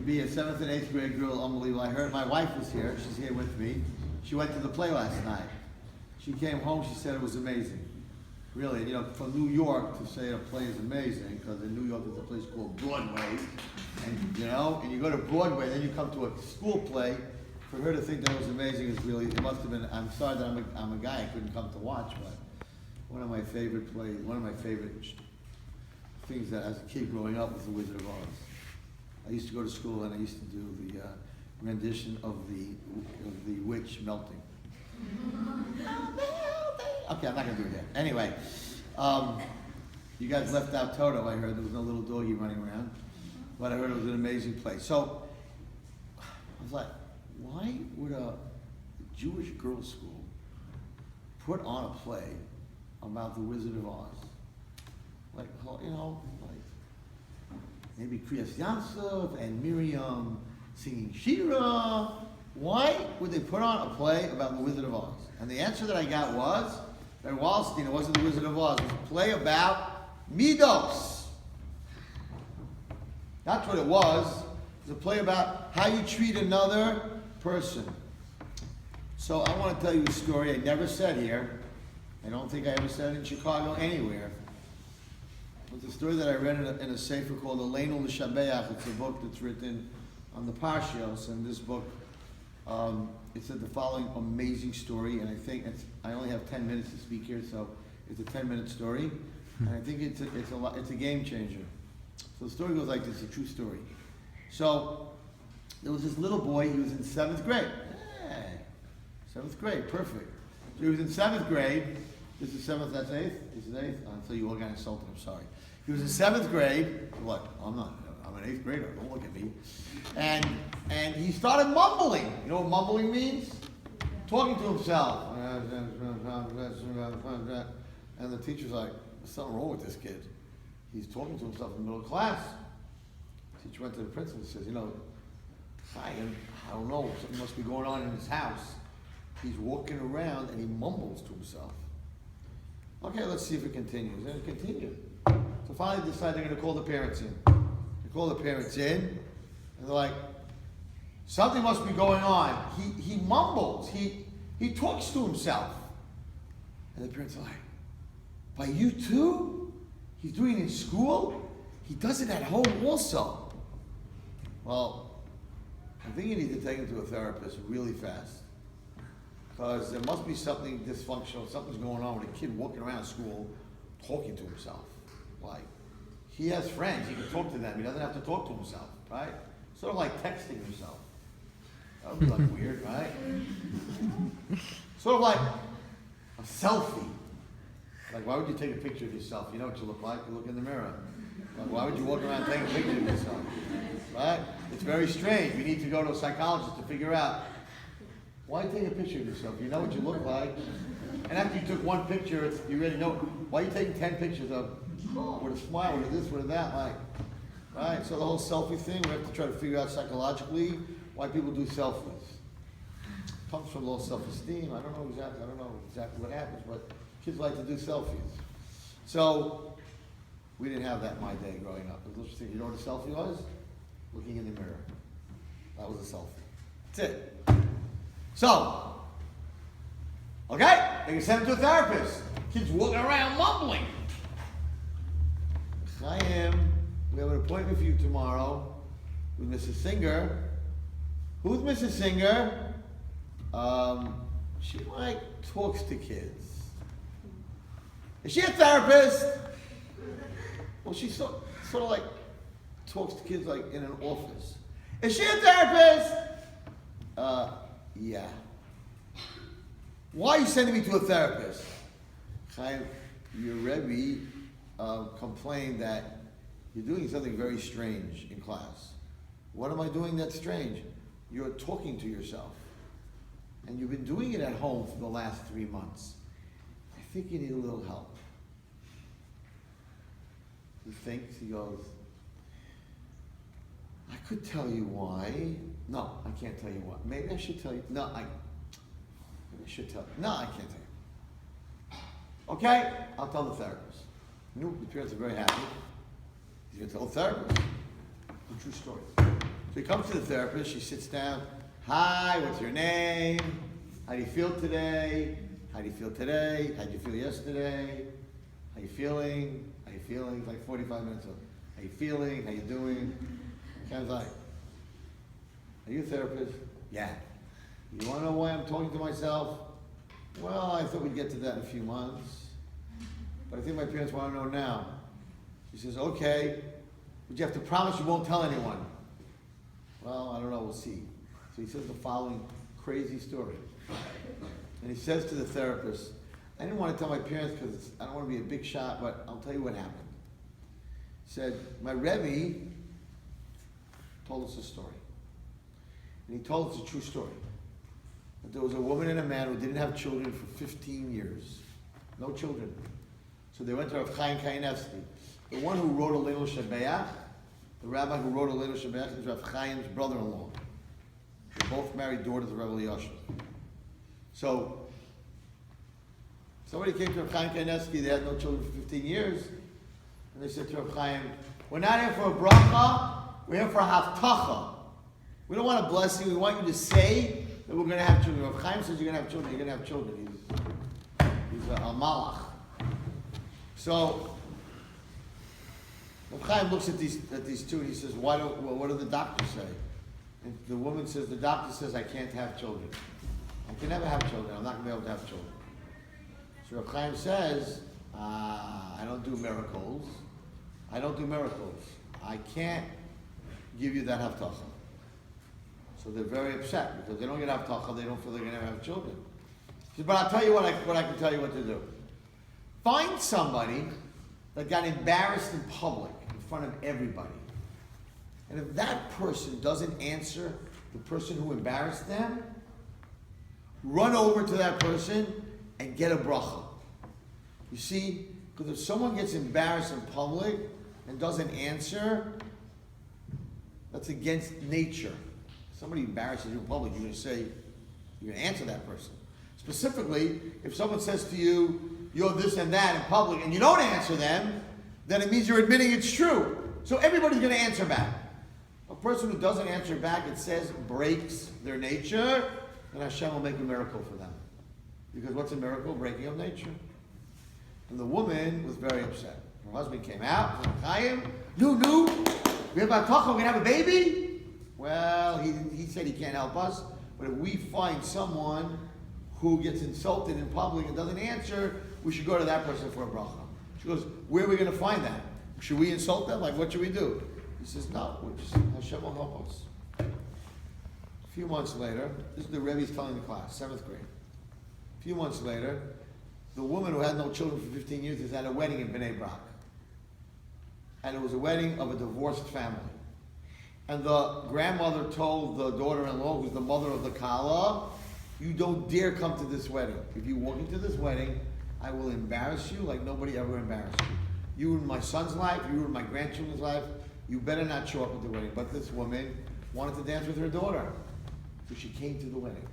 be a 7th and 8th grade girl, unbelievable. I heard my wife was here. She's here with me. She went to the play last night. She came home, she said it was amazing. Really, you know, from New York to say a play is amazing, because in New York there's a place called Broadway, and you know, and you go to Broadway, then you come to a school play. For her to think that it was amazing is really, it must have been, I'm sorry that I'm a guy, I couldn't come to watch, but one of my favorite plays, one of my favorite things that as a kid growing up was The Wizard of Oz. I used to go to school and I used to do the rendition of the witch melting. Okay, I'm not gonna do it yet. Anyway, you guys left out Toto. I heard there was no little doggy running around, but I heard it was an amazing play. So I was like, why would a Jewish girls' school put on a play about the Wizard of Oz? Like, you know, like maybe Kriyas Yamsuf and Miriam singing Shira. Why would they put on a play about the Wizard of Oz? And the answer that I got was that Wallerstein, it wasn't the Wizard of Oz, it was a play about Midos. That's what it was. It was a play about how you treat another person. So I want to tell you a story I never said here. I don't think I ever said it in Chicago anywhere. It's a story that I read in a sefer called Aleinu L'Shabeach. It's a book that's written on the Parshios, and this book, it said the following amazing story, and I think I only have 10 minutes to speak here, so it's a 10-minute story, and I think it's a game changer. So the story goes like this, it's a true story. So there was this little boy, he was in 7th grade. Hey, 7th grade, perfect. So he was in 7th grade. This is 7th, that's 8th? This is 8th? So you all got insulted, I'm sorry. He was in 7th grade. What? I'm an 8th grader, don't look at me. And he started mumbling. You know what mumbling means? Talking to himself. And the teacher's like, there's something wrong with this kid. He's talking to himself in the middle of class. The teacher went to the principal and says, you know, I don't know, something must be going on in his house. He's walking around and he mumbles to himself. Okay, let's see if it continues. And it continued. So finally they decide they're going to call the parents in. They call the parents in, and they're like, something must be going on. He mumbles. He talks to himself. And the parents are like, by you too? He's doing it in school? He does it at home also. Well, I think you need to take him to a therapist really fast. Because there must be something dysfunctional, something's going on with a kid walking around school talking to himself. Like, he has friends, he can talk to them, he doesn't have to talk to himself, right? Sort of like texting himself. That would be like weird, right? Sort of like a selfie. Like, why would you take a picture of yourself? You know what you look like, you look in the mirror. Like, why would you walk around taking a picture of yourself? Right? It's very strange. We need to go to a psychologist to figure out, why take a picture of yourself? You know what you look like. And after you took one picture, you already know. Why are you taking 10 pictures of, with a smile, with this, with that, like, right? So the whole selfie thing, we have to try to figure out psychologically why people do selfies. It comes from low self-esteem. I don't know exactly what happens, but kids like to do selfies. So we didn't have that in my day growing up. It was interesting. You know what a selfie was? Looking in the mirror. That was a selfie. That's it. So, okay, they can send him to a therapist. Kid's walking around mumbling. We have an appointment for you tomorrow with Mrs. Singer. Who's Mrs. Singer? She like talks to kids. Is she a therapist? Well, she sort of like talks to kids like in an office. Is she a therapist? Yeah. Why are you sending me to a therapist? Your Rebbe complained that you're doing something very strange in class. What am I doing that's strange? You're talking to yourself. And you've been doing it at home for the last 3 months. I think you need a little help. He thinks, he goes, I could tell you why. No, I can't tell you why. Maybe I should tell you. No, I should tell you. No, I can't tell you. Okay, I'll tell the therapist. The parents are very happy. He's going to tell the therapist. It's a true story. So he comes to the therapist, she sits down. Hi, what's your name? How do you feel today? How do you feel today? How did you feel yesterday? How you feeling? How you feeling? It's like 45 minutes of, how you feeling? How you doing? Sounds like, are you a therapist? Yeah. You want to know why I'm talking to myself? Well, I thought we'd get to that in a few months. But I think my parents want to know now. She says, okay, but you have to promise you won't tell anyone. Well, I don't know, we'll see. So he says the following crazy story. And he says to the therapist, I didn't want to tell my parents because I don't want to be a big shot, but I'll tell you what happened. He said, my Rebbe told us a story. And he told us a true story. That there was a woman and a man who didn't have children for 15 years. No children. So they went to Rav Chaim Kanievsky. The one who wrote a Leil Shabbat, the rabbi who wrote a Leil Shabbat is Rav Chaim's brother-in-law. They both married daughters of Rabbi Yosef. So, somebody came to Rav Chaim Kanievsky, they had no children for 15 years, and they said to Rav Chaim, we're not here for a bracha, we're here for a haftacha. We don't want a blessing, we want you to say that we're going to have children. Rav Chaim says you're going to have children, you're going to have children. He's a malach. So, Rav Chaim looks at these two and he says, what do the doctors say? And the woman says, the doctor says I can't have children. I can never have children. I'm not going to be able to have children. So Rav Chaim says, I don't do miracles. I don't do miracles. I can't give you that haftacha. So they're very upset because they don't get haftacha. They don't feel they're going to have children. He says, but I'll tell you what I can tell you what to do. Find somebody that got embarrassed in public in front of everybody. And if that person doesn't answer the person who embarrassed them, run over to that person and get a bracha. You see, because if someone gets embarrassed in public and doesn't answer, that's against nature. If somebody embarrasses you in public, you're going to answer that person. Specifically, if someone says to you, you're this and that in public, and you don't answer them, then it means you're admitting it's true. So everybody's going to answer back. A person who doesn't answer back, it says, breaks their nature, and Hashem will make a miracle for them. Because what's a miracle? Breaking of nature. And the woman was very upset. Her husband came out, said, Chaim, no, we have a haftacha, we're going to have a baby? Well, he said he can't help us, but if we find someone who gets insulted in public and doesn't answer, we should go to that person for a bracha. She goes, where are we going to find that? Should we insult them? Like, what should we do? He says, no, Hashem will help us. A few months later, this is the Rebbe's telling the class, 7th grade. A few months later, the woman who had no children for 15 years is at a wedding in Bnei Brak. And it was a wedding of a divorced family. And the grandmother told the daughter-in-law, who's the mother of the Kala, you don't dare come to this wedding. If you walk into this wedding, I will embarrass you like nobody ever embarrassed you. You ruined my son's life, you ruined my grandchildren's life, you better not show up at the wedding. But this woman wanted to dance with her daughter. So she came to the wedding.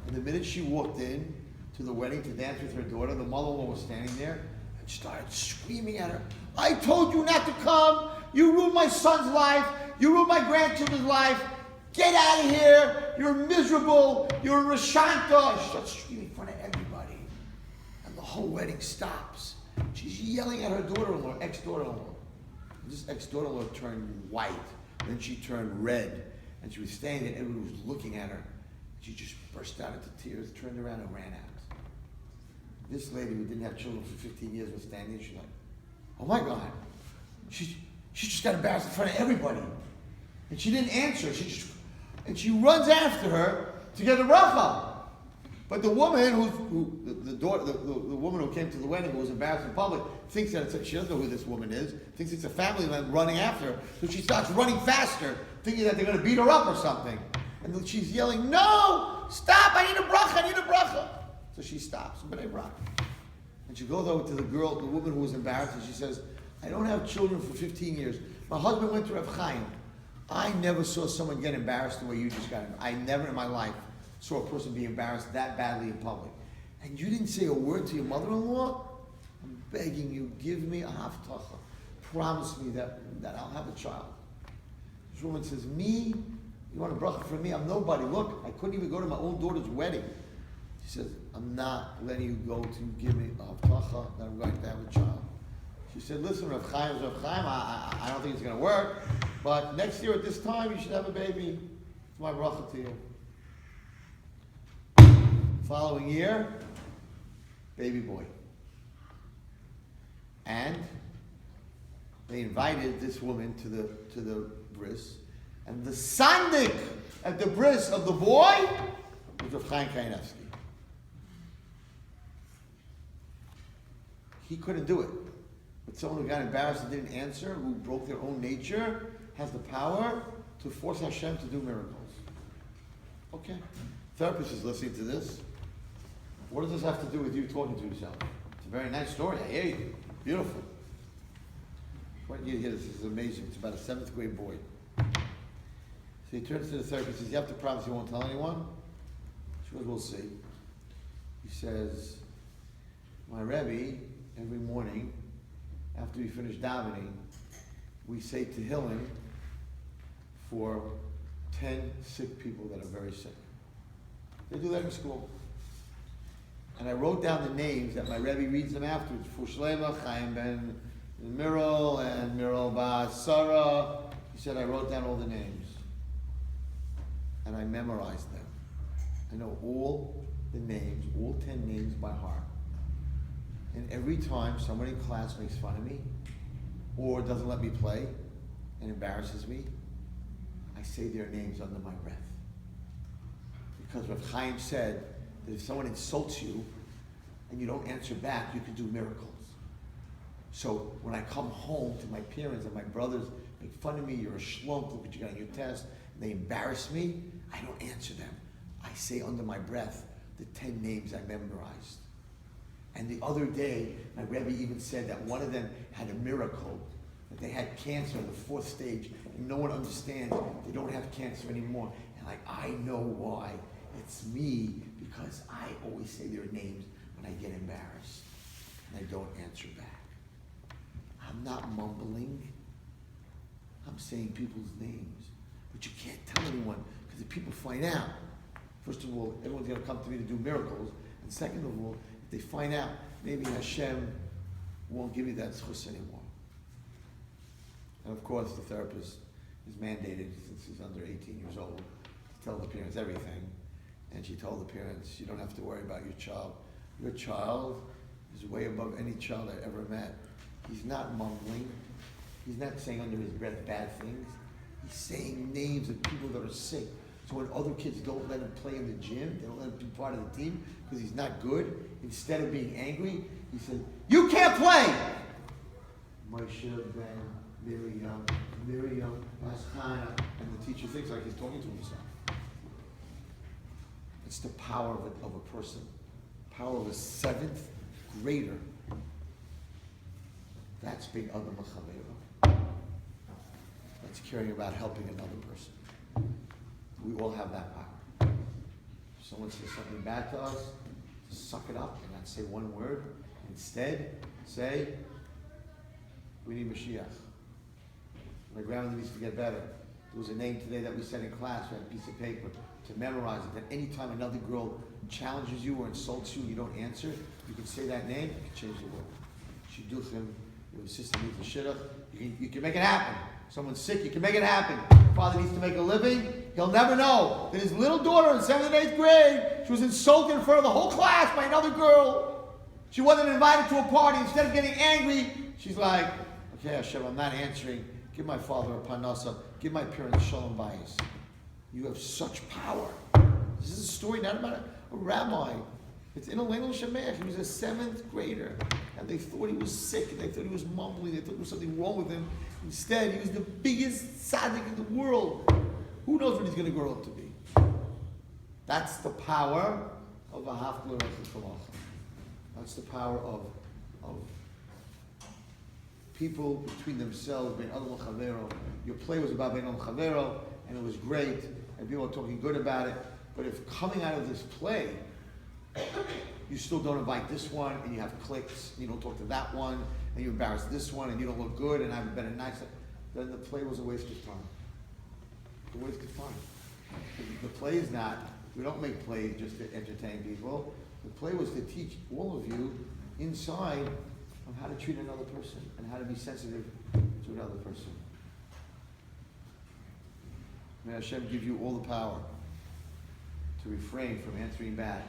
And the minute she walked in to the wedding to dance with her daughter, the mother-in-law was standing there and started screaming at her, I told you not to come, you ruined my son's life, you ruined my grandchildren's life, get out of here, you're miserable, you're a Rashanta. She starts screaming in front of everybody. And the whole wedding stops. She's yelling at her daughter-in-law, ex-daughter-in-law. This ex-daughter-in-law turned white, then she turned red, and she was standing there, everyone was looking at her. She just burst out into tears, turned around and ran out. This lady who didn't have children for 15 years was standing there, she's like, oh my God, she just got embarrassed in front of everybody. And she didn't answer, and she runs after her to get a bracha. But the woman the woman who came to the wedding, who was embarrassed in public, thinks that she doesn't know who this woman is, thinks it's a family man running after her. So she starts running faster, thinking that they're going to beat her up or something. And she's yelling, no, stop, I need a bracha. So she stops, B'nai Brak. And she goes over to the woman who was embarrassed, and she says, I don't have children for 15 years. My husband went to Rav Chaim. I never saw someone get embarrassed the way you just got embarrassed. I never in my life saw a person be embarrassed that badly in public. And you didn't say a word to your mother-in-law? I'm begging you, give me a haftacha. Promise me that I'll have a child. This woman says, me? You want a bracha from me? I'm nobody. Look, I couldn't even go to my own daughter's wedding. She says, I'm not letting you go to give me a haftacha that I'm going to have a child. She said, listen, Rav Chaim, I don't think it's going to work, but next year at this time, you should have a baby. It's my bracha to you. Following year, baby boy. And they invited this woman to the bris, and the sandik at the bris of the boy was Rav Chaim Kanievsky. He couldn't do it. But someone who got embarrassed and didn't answer, who broke their own nature, has the power to force Hashem to do miracles. Okay. Therapist is listening to this. What does this have to do with you talking to yourself? It's a very nice story. I hear you. Beautiful. What you hear, this is amazing. It's about a 7th grade boy. So he turns to the therapist and says, you have to promise you won't tell anyone? She goes, we'll see. He says, my Rebbe, every morning, after we finish davening, we say Tehillim for 10 sick people that are very sick. They do that in school. And I wrote down the names that my Rebbe reads them afterwards. Fushlema, Chaim ben Miral, and Miral Bas Sarah. He said, I wrote down all the names. And I memorized them. I know all the names, all 10 names by heart. And every time somebody in class makes fun of me, or doesn't let me play, and embarrasses me, I say their names under my breath. Because Rav Chaim said that if someone insults you, and you don't answer back, you can do miracles. So when I come home to my parents and my brothers make fun of me, you're a shlunk, look what you got on your test, and they embarrass me, I don't answer them. I say under my breath the 10 names I memorized. And the other day, my Rebbe even said that one of them had a miracle, that they had cancer in the 4th stage, and no one understands they don't have cancer anymore. And I know why. It's me, because I always say their names when I get embarrassed, and I don't answer back. I'm not mumbling. I'm saying people's names. But you can't tell anyone, because if people find out, first of all, everyone's going to come to me to do miracles, and second of all, they find out, maybe Hashem won't give you that zchus anymore. And of course, the therapist is mandated, since he's under 18 years old, to tell the parents everything. And she told the parents, you don't have to worry about your child. Your child is way above any child I ever met. He's not mumbling. He's not saying under his breath bad things. He's saying names of people that are sick. So when other kids don't let him play in the gym, they don't let him be part of the team because he's not good, instead of being angry, he said, you can't play! Moshe ben Miriam, Aschana, and the teacher thinks like he's talking to himself. It's the power of a person, power of a 7th grader. That's being Adar Chavero. That's caring about helping another person. We all have that power. If someone says something bad to us, suck it up and not say one word. Instead, say, we need Mashiach. My grandmother needs to get better. There was a name today that we said in class, we had a piece of paper to memorize it, that anytime another girl challenges you or insults you and you don't answer, you can say that name, you can change the world. Shidduchim, your sister needs a shidduch, you can make it happen. Someone's sick, you can make it happen. Father needs to make a living, he'll never know that his little daughter in 7th and 8th grade, she was insulted in front of the whole class by another girl. She wasn't invited to a party. Instead of getting angry, she's like, okay, Hashem, I'm not answering. Give my father a parnasa. Give my parents shalom bayis. You have such power. This is a story not about a rabbi. It's in a Leilul Shemeach. He was a 7th grader. And they thought he was sick. And they thought he was mumbling. They thought there was something wrong with him. Instead, he was the biggest tzaddik in the world. Who knows what he's going to grow up to be? That's the power of a hafla rechus. That's the power of people between themselves, bein adam chavero. Your play was about bein adam chavero, and it was great, and people are talking good about it. But if coming out of this play, you still don't invite this one, and you have cliques, and you don't talk to that one, and you embarrass this one, and you don't look good, and have a better night, then the play was a waste of time. where's the fun? The play is not, we don't make plays just to entertain people. The play was to teach all of you inside of how to treat another person and how to be sensitive to another person. May Hashem give you all the power to refrain from answering back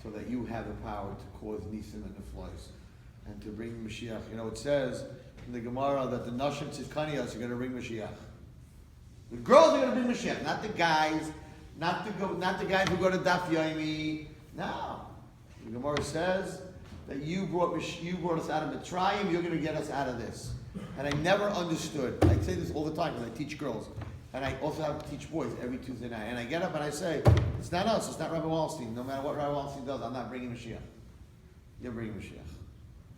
so that you have the power to cause nisim and neflois and to bring Mashiach. You know, it says in the Gemara that the Nashim Tzidkaniyos are going to bring Mashiach. The girls are going to bring Mashiach, not the guys, not the guys who go to Daf Yomi. No. The Gemara says that you brought us out of Mitzrayim, you're going to get us out of this. And I never understood. I say this all the time because I teach girls. And I also have to teach boys every Tuesday night. And I get up and I say, it's not us, it's not Rabbi Wallerstein. No matter what Rabbi Wallerstein does, I'm not bringing Mashiach. You're bringing Mashiach.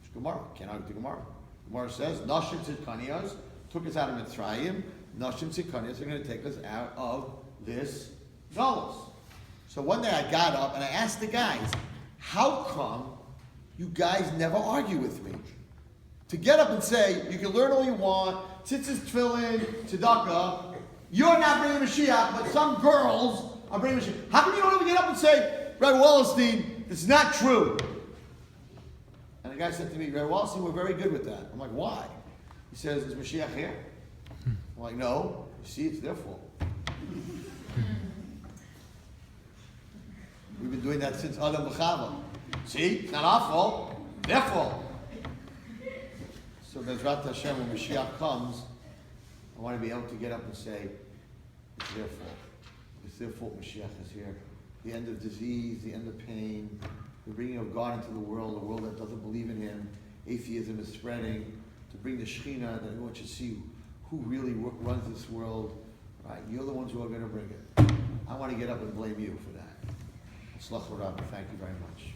It's Gemara. Can't argue the Gemara. Gemara says, Nashim Tzidkaniyos took us out of Mitzrayim. Nashim Tzidkaniyos are going to take us out of this galus. So one day I got up and I asked the guys, how come you guys never argue with me? To get up and say, you can learn all you want, tzitzis, tefillin, tzedakah, you're not bringing Mashiach, but some girls are bringing Mashiach. How come you don't ever get up and say, Rabbi Wallerstein, it's not true? And the guy said to me, Rabbi Wallerstein, we're very good with that. I'm like, why? He says, is Mashiach here? I'm like, no. You see, it's their fault. We've been doing that since Adam B'Chava. See, it's not our fault, their fault. So Bezrat Hashem, when Mashiach comes, I want to be able to get up and say, it's their fault. It's their fault Mashiach is here. The end of disease, the end of pain, the bringing of God into the world, a world that doesn't believe in Him. Atheism is spreading. To bring the Shekhinah, that everyone should see who really runs this world. Right? You're the ones who are going to bring it. I want to get up and blame you for that. Tzlach Rabbi, thank you very much.